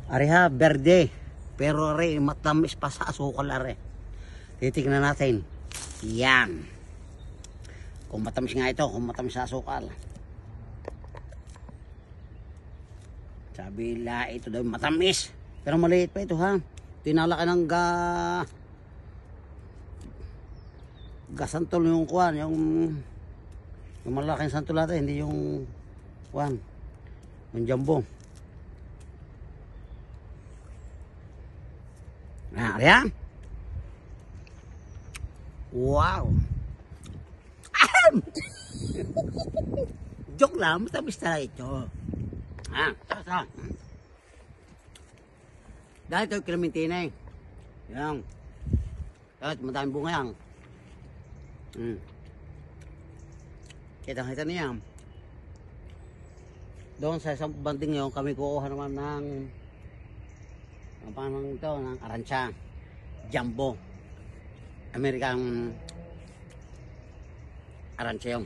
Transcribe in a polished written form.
Areha, berde. Pero are, matamis pa sa asukal are. Titignan natin. Yan. Kung matamis nga ito, kung matamis sa asukal. Sabi la, ito daw matamis. Pero maliit pa ito ha. Tinalaki ng gasantol yung kuwan, yung malaking santol natin, hindi yung kuwan, yung jumbo. Ayan. Wow. Joke lang, matamis talaga ito. Ito. Dahil ito yung Clementina eh. Yan. Dahil madaming bunga yan. Kita-kita niya. Doon sa isang banding yun, kami kukuha naman ng aransya. Jumbo. American aransya yun.